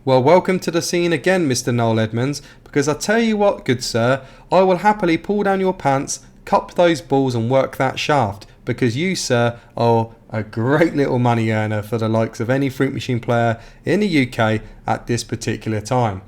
Well, welcome to the scene again, Mr. Noel Edmonds, because I tell you what, good sir, I will happily pull down your pants, cup those balls and work that shaft, because you, sir, are a great little money earner for the likes of any fruit machine player in the UK at this particular time.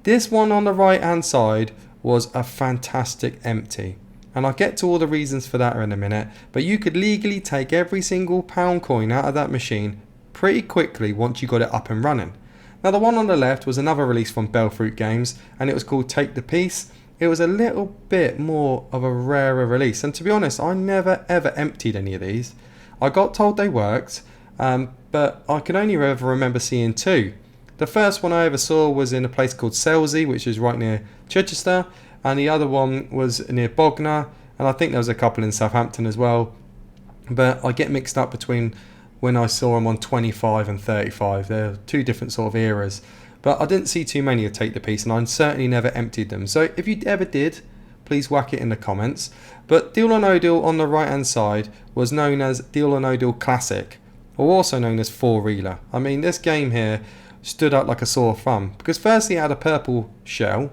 This one on the right hand side was a fantastic empty, and I'll get to all the reasons for that in a minute, but you could legally take every single pound coin out of that machine pretty quickly once you got it up and running. Now the one on the left was another release from Belfruit Games, and it was called Take the Piece. It was a little bit more of a rarer release, and to be honest, I never ever emptied any of these. I got told they worked, but I can only ever remember seeing two. The first one I ever saw was in a place called Selsey, which is right near Chichester, and the other one was near Bognor, and I think there was a couple in Southampton as well, but I get mixed up between when I saw them on 25 and 35. They're two different sort of eras. But I didn't see too many of Take the Piece, and I certainly never emptied them. So if you ever did, please whack it in the comments. But Deal or No Deal on the right hand side was known as Deal or No Deal Classic, or also known as 4-reeler. I mean, this game here stood out like a sore thumb, because firstly it had a purple shell,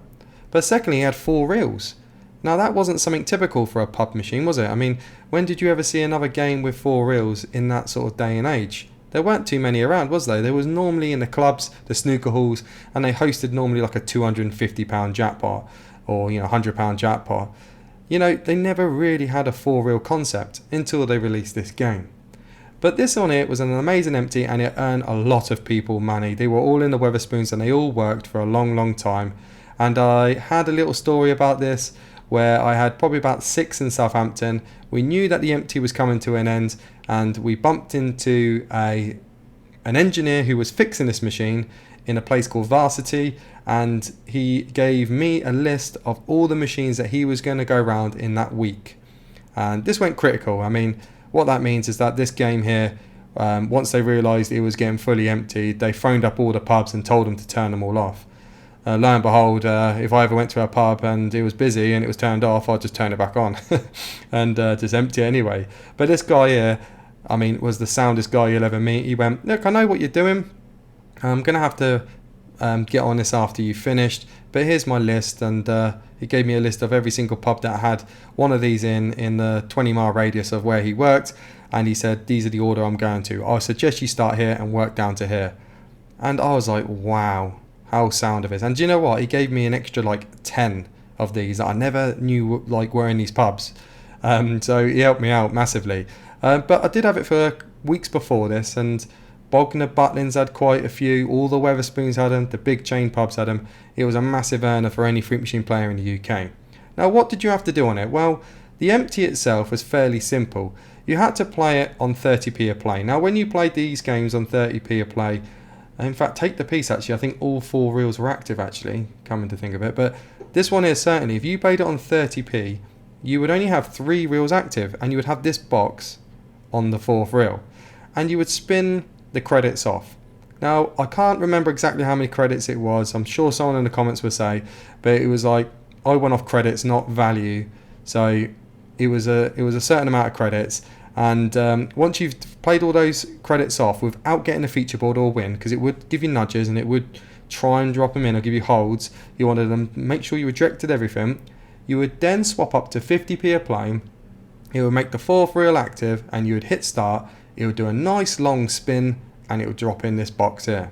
but secondly it had 4 reels. Now that wasn't something typical for a pub machine, was it? I mean, when did you ever see another game with 4 reels in that sort of day and age? There weren't too many around, was there? There was normally in the clubs, the snooker halls, and they hosted normally like a £250 jackpot or £100 jackpot. They never really had a 4-reel concept until they released this game. But this on it was an amazing empty, and it earned a lot of people money. They were all in the Wetherspoons and they all worked for a long time. And I had a little story about this where I had probably about 6 in Southampton. We knew that the empty was coming to an end, and we bumped into an engineer who was fixing this machine in a place called Varsity, and he gave me a list of all the machines that he was going to go around in that week. And this went critical. I mean, what that means is that this game here, once they realised it was getting fully emptied, they phoned up all the pubs and told them to turn them all off. Lo and behold, if I ever went to a pub and it was busy and it was turned off, I'd just turn it back on and just empty it anyway. But this guy here, I mean, was the soundest guy you'll ever meet. He went, look, I know what you're doing. I'm going to have to get on this after you finished, but here's my list. And he gave me a list of every single pub that had one of these in the 20-mile radius of where he worked. And he said, these are the order I'm going to. I suggest you start here and work down to here. And I was like, wow. How sound of it. And do you know what? He gave me an extra 10 of these that I never knew were in these pubs. So he helped me out massively. But I did have it for weeks before this, and Bognor Butlins had quite a few. All the Wetherspoons had them. The big chain pubs had them. It was a massive earner for any fruit machine player in the UK. Now, what did you have to do on it? Well, the empty itself was fairly simple. You had to play it on 30p a play. Now, when you played these games on 30p a play, in fact, Take the Piece, actually, I think all 4 reels were active, actually, coming to think of it. But this one is certainly, if you played it on 30p, you would only have 3 reels active, and you would have this box on the 4th reel. And you would spin the credits off. Now, I can't remember exactly how many credits it was. I'm sure someone in the comments would say, but it was I went off credits, not value. So it was a certain amount of credits. And once you've played all those credits off without getting a feature board or win, because it would give you nudges and it would try and drop them in or give you holds, you wanted them, make sure you rejected everything, you would then swap up to 50p a play. It would make the 4th reel active, and you would hit start. It would do a nice long spin, and it would drop in this box here.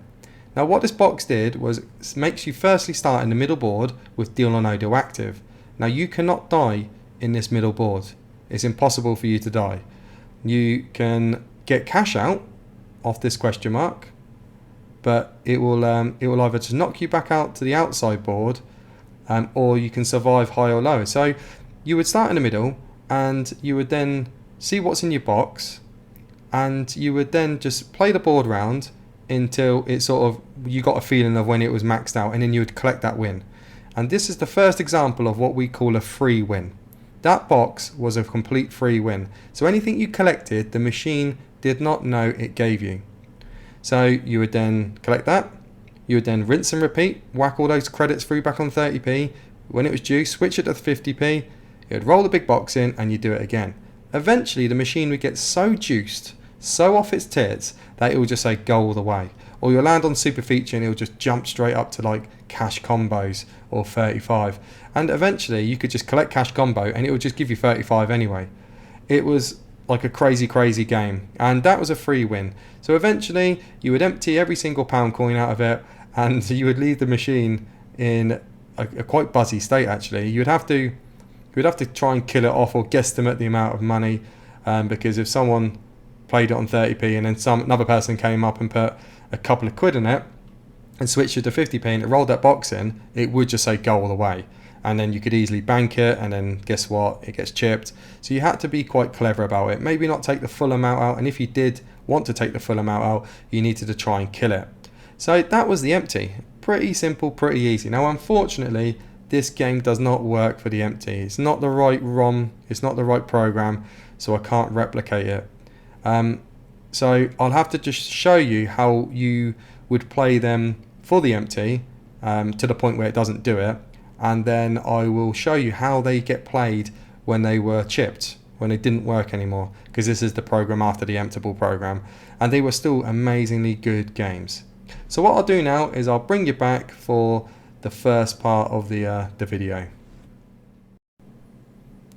Now what this box did was makes you firstly start in the middle board with Deal or No Deal active. Now you cannot die in this middle board. It's impossible for you to die. You can get cash out off this question mark, but it will either just knock you back out to the outside board, or you can survive high or low. So you would start in the middle, and you would then see what's in your box, and you would then just play the board round until it you got a feeling of when it was maxed out, and then you would collect that win. And this is the first example of what we call a free win. That box was a complete free win. So anything you collected, the machine did not know it gave you. So you would then collect that. You would then rinse and repeat, whack all those credits through back on 30p. When it was due, switch it to 50p. It would roll the big box in, and you do it again. Eventually, the machine would get so juiced, so off its tits that it will just say go all the way. Or you'll land on super feature and it'll just jump straight up to like cash combos or 35. And eventually you could just collect cash combo and it will just give you 35 anyway. It was like a crazy game, and that was a free win. So eventually you would empty every single pound coin out of it, and you would leave the machine in a quite buzzy state. Actually, you would have to try and kill it off or guesstimate the amount of money, because if someone played it on 30p and then another person came up and put a couple of quid in it and switched it to 50p and it rolled that box in, it would just say go all the way. And then you could easily bank it, and then guess what? It gets chipped. So you had to be quite clever about it. Maybe not take the full amount out, and if you did want to take the full amount out, you needed to try and kill it. So that was the empty. Pretty simple, pretty easy. Now, unfortunately, this game does not work for the empty. It's not the right ROM, it's not the right program, so I can't replicate it. So I'll have to just show you how you would play them for the empty, to the point where it doesn't do it. And then I will show you how they get played when they were chipped, when they didn't work anymore, because this is the program after the emptable program, and they were still amazingly good games. So what I'll do now is I'll bring you back for the first part of the video.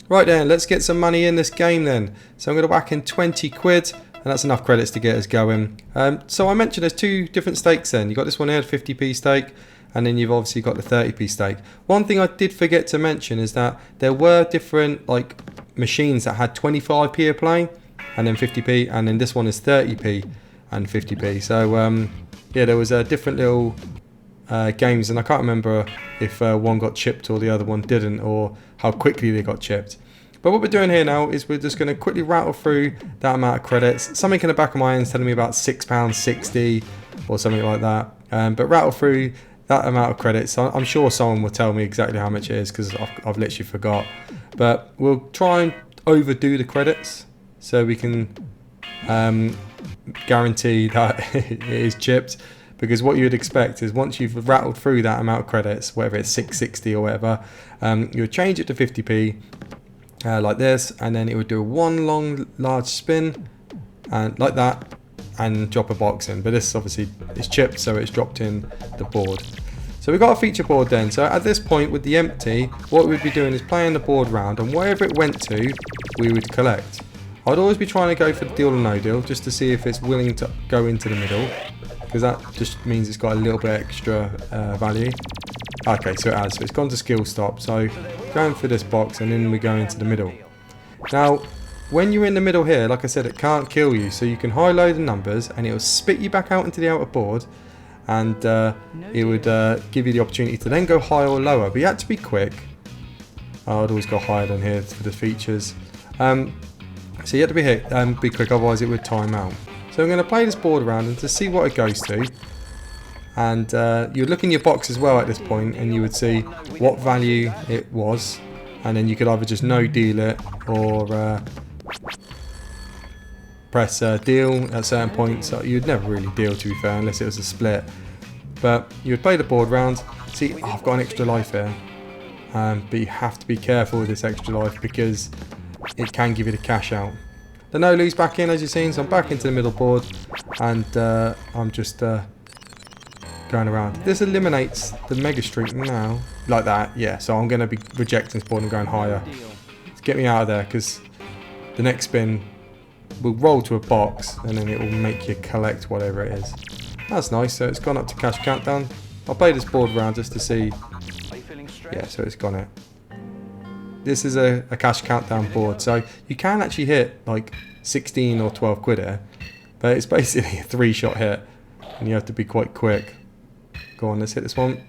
Right then, let's get some money in this game then. So I'm going to whack in 20 quid, and that's enough credits to get us going. So I mentioned there's two different stakes then. You've got this one here, 50p stake, and then you've obviously got the 30p stake. One thing I did forget to mention is that there were different like machines that had 25p a play, and then 50p, and then this one is 30p and 50p. So yeah, there was different little games, and I can't remember if one got chipped or the other one didn't, or how quickly they got chipped. But what we're doing here now is we're just going to quickly rattle through that amount of credits. Something in the back of my hand is telling me about £6.60 or something like that. But rattle through that amount of credits. I'm sure someone will tell me exactly how much it is, because I've literally forgot. But we'll try and overdo the credits so we can guarantee that it is chipped. Because what you would expect is once you've rattled through that amount of credits, whether it's 660 or whatever, you would change it to 50p like this, and then it would do one long large spin and like that, and drop a box in. But this obviously is chipped, so it's dropped in the board. So we've got a feature board then. So at this point with the empty, what we'd be doing is playing the board round, and wherever it went to, we would collect. I'd always be trying to go for the deal or no deal, just to see if it's willing to go into the middle, because that just means it's got a little bit extra value. Okay, so it has. So it's gone to skill stop. So going for this box, and then we go into the middle. Now, when you're in the middle here, like I said, it can't kill you, so you can high-low the numbers and it will spit you back out into the outer board, and it would give you the opportunity to then go higher or lower, but you had to be quick. I'd always go higher than here for the features. So you had to be quick, otherwise it would time out. So I'm going to play this board around and to see what it goes to. And you would look in your box as well at this point, and you would see what value it was, and then you could either just no deal it or press deal at certain points. So you'd never really deal, to be fair, unless it was a split. But you would play the board round. See, oh, I've got an extra life here, but you have to be careful with this extra life because it can give you the cash out. The no lose back in, as you've seen, so I'm back into the middle board, and I'm just going around. This eliminates the mega streak now, like that. Yeah, so I'm going to be rejecting this board and going higher to get me out of there, because the next spin will roll to a box and then it will make you collect whatever it is. That's nice. So it's gone up to cash countdown. I'll play this board round just to see. Yeah, so it's gone it. This is a cash countdown board, so you can actually hit like 16 or 12 quid here, but it's basically a 3-shot hit and you have to be quite quick. Go on, let's hit this one.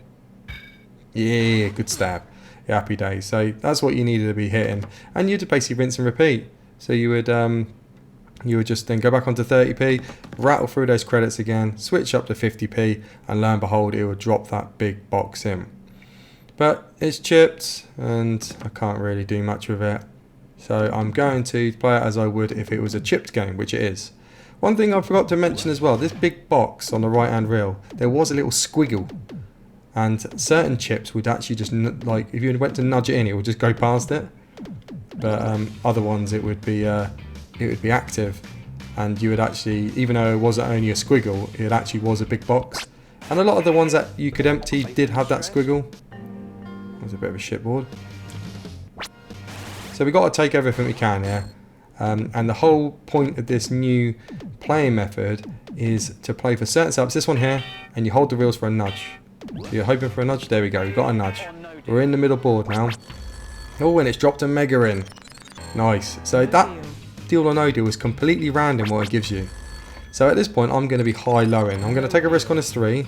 Yeah, good stab. Yeah, happy days. So that's what you needed to be hitting, and you'd basically rinse and repeat. So you would just then go back onto 30p, rattle through those credits again, switch up to 50p, and lo and behold, it would drop that big box in. But it's chipped and I can't really do much with it, so I'm going to play it as I would if it was a chipped game, which it is. One thing I forgot to mention as well, this big box on the right hand reel, there was a little squiggle, and certain chips would actually just, like, if you went to nudge it in, it would just go past it, but other ones it would be active. and you would actually, even though it wasn't only a squiggle, it actually was a big box. And a lot of the ones that you could empty did have that squiggle. It was a bit of a shitboard. So we got to take everything we can here. And the whole point of this new playing method is to play for certain setups. This one here, and you hold the reels for a nudge. So you're hoping for a nudge. There we go. We got a nudge. We're in the middle board now. Oh, and it's dropped a mega in. Nice. So that deal or no deal is completely random what it gives you. So at this point, I'm going to be high-lowing. I'm going to take a risk on this 3.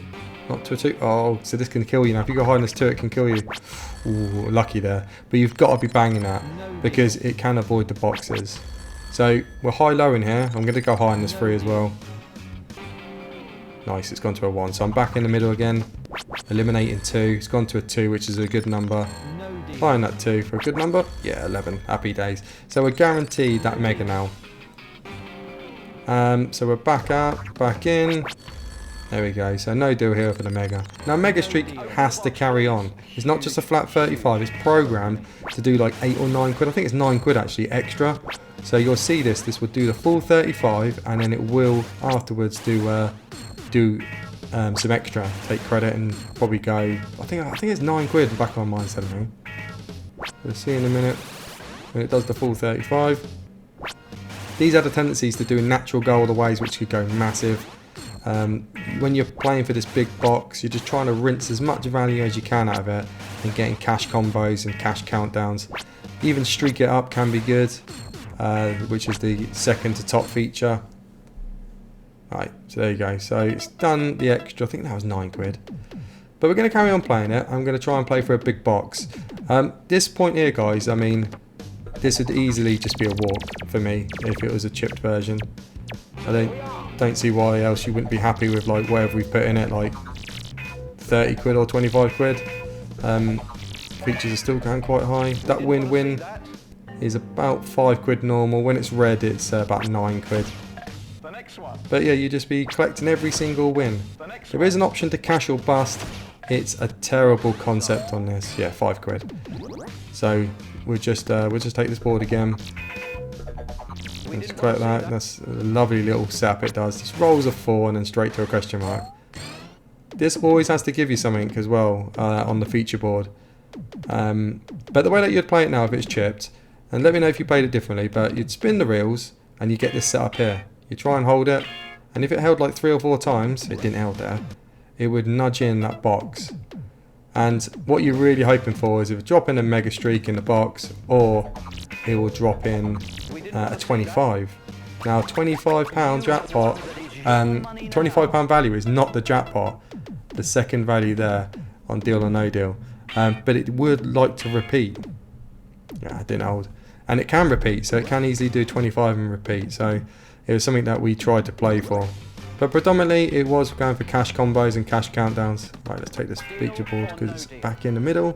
Not to a 2. Oh, so this can kill you now. If you go high on this 2, it can kill you. Ooh, lucky there. But you've got to be banging that because it can avoid the boxes. So we're high-lowing here. I'm going to go high on this 3 as well. Nice, it's gone to a 1. So I'm back in the middle again. Eliminating 2. It's gone to a 2, which is a good number. Buying that 2 for a good number. Yeah, 11. Happy days. So we're guaranteed that mega now. So we're back up, back in. There we go. So no deal here for the mega. Now mega streak has to carry on. It's not just a flat 35. It's programmed to do like 8 or 9 quid. I think it's 9 quid actually extra. So you'll see this. This will do the full 35, and then it will afterwards do some extra. Take credit and probably go. I think it's 9 quid. Back on mine, telling me. We'll see in a minute when it does the full 35. These have the tendencies to do natural go all the ways, which could go massive. When you're playing for this big box, you're just trying to rinse as much value as you can out of it and getting cash combos and cash countdowns. Even streak it up can be good, which is the second to top feature. Right, so there you go. So it's done the extra. I think that was 9 quid. But we're going to carry on playing it. I'm going to try and play for a big box. This point here, guys, I mean, this would easily just be a walk for me if it was a chipped version. I don't see why else you wouldn't be happy with like whatever we've put in it, like 30 quid or 25 quid. Features are still going quite high. That win-win is about 5 quid normal. When it's red, it's about 9 quid. But yeah, you just be collecting every single win. There is an option to cash or bust. It's a terrible concept on this. Yeah, 5 quid. So we'll just take this board again. Let's collect that. That's a lovely little setup it does. Just rolls a 4 and then straight to a question mark. This always has to give you something as well on the feature board. But the way that you'd play it now if it's chipped, and let me know if you played it differently, but you'd spin the reels and you get this set up here. You try and hold it, and if it held like 3 or 4 times, it didn't hold there, it would nudge in that box. And what you're really hoping for is if it drop in a mega streak in the box, or it will drop in a 25. Now £25 jackpot, £25 value is not the jackpot, the second value there on deal or no deal. But it would like to repeat. Yeah, it didn't hold. And it can repeat, so it can easily do 25 and repeat. So it was something that we tried to play for. But predominantly it was going for cash combos and cash countdowns. Right, let's take this feature board because it's back in the middle.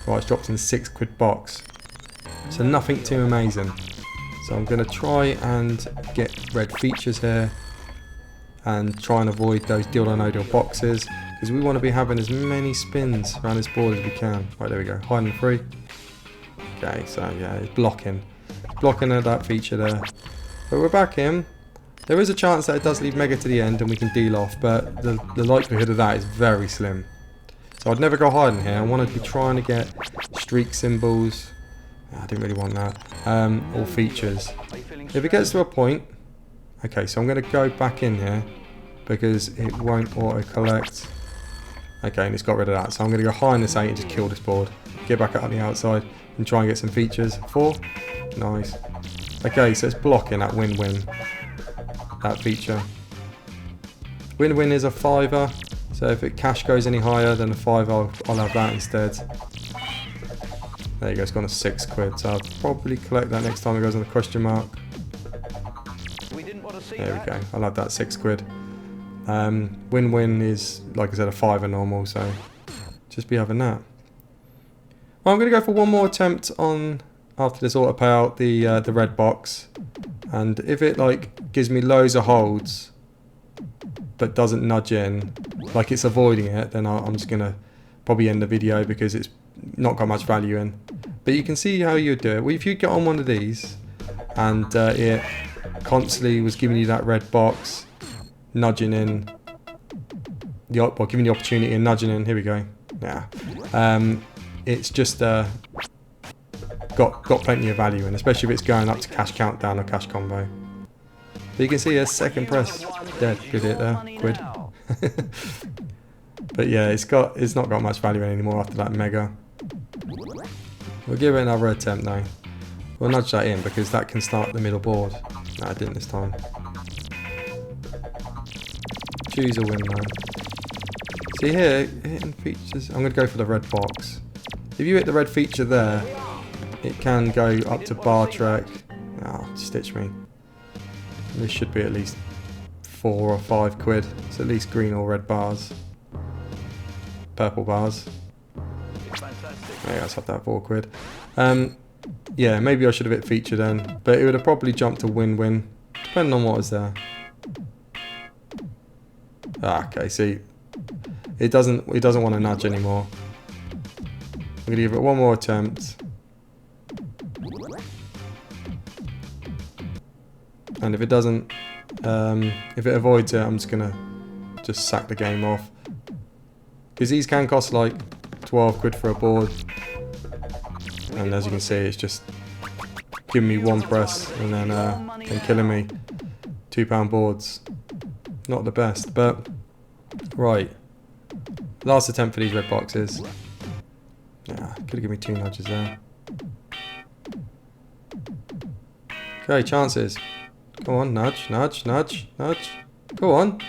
Right, it's dropped in a 6 quid box. So nothing too amazing. So I'm going to try and get red features here and try and avoid those deal or no deal boxes, because we want to be having as many spins around this board as we can. Right, there we go, high and free. Okay, so yeah, it's blocking at that feature there. But we're back in. There is a chance that it does leave mega to the end and we can deal off, but the likelihood of that is very slim. So I'd never go higher than here. I want to be trying to get streak symbols. I didn't really want that. All features. If it gets to a point, okay, so I'm going to go back in here because it won't auto collect. Okay, and it's got rid of that. So I'm going to go high in this 8 and just kill this board. Get back out on the outside and try and get some features. 4. Nice. Okay, so it's blocking that win-win. That feature. Win-win is a 5er. So if it cash goes any higher than a 5, I'll have that instead. There you go, it's gone to 6 quid. So I'll probably collect that next time it goes on the question mark. There we go, I'll have that 6 quid. Win-win is, like I said, a 5er normal, so just be having that. Well, I'm going to go for one more attempt on, after this auto payout, the red box. And if it like gives me loads of holds, but doesn't nudge in, like it's avoiding it, then I'm just going to probably end the video because it's not got much value in. But you can see how you do it. Well, if you get on one of these and it constantly was giving you that red box, nudging in, giving the opportunity and nudging in. Here we go. Yeah, it's just got plenty of value in, especially if it's going up to cash countdown or cash combo. But you can see a second press, dead, good hit there, quid. But yeah, it's not got much value in anymore after that mega. We'll give it another attempt now. We'll nudge that in because that can start the middle board. No, I didn't this time. Choose a win now. See here, hitting features. I'm going to go for the red box. If you hit the red feature there, it can go up to bar track. Oh, stitch me. This should be at least 4 or 5 quid. It's at least green or red bars. Purple bars. Yeah, let's have that 4 quid. Yeah, maybe I should have hit feature then, but it would have probably jumped to win-win, depending on what was there. Ah, okay, see, it doesn't want to nudge anymore. I'm gonna give it one more attempt, and if it doesn't, if it avoids it, I'm just gonna sack the game off, because these can cost like 12 quid for a board. And as you can see, it's just giving me one press and then and killing me. £2 boards. Not the best, but right. Last attempt for these red boxes. Yeah, could have given me 2 nudges there. Okay, chances. Go on, nudge, nudge, nudge, nudge. Go on.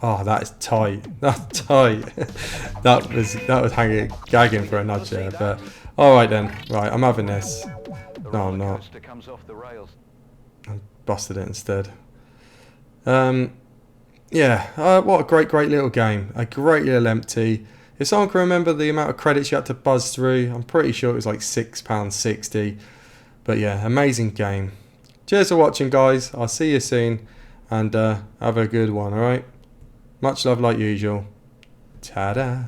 Oh, that is tight. That's tight. that was hanging, gagging for a nudge there, but. Alright then, right, I'm having this. No, I'm not. I busted it instead. Yeah, what a great little game. A great little empty. If someone can remember the amount of credits you had to buzz through, I'm pretty sure it was like £6.60. But yeah, amazing game. Cheers for watching, guys. I'll see you soon. And have a good one, alright? Much love like usual. Ta-da.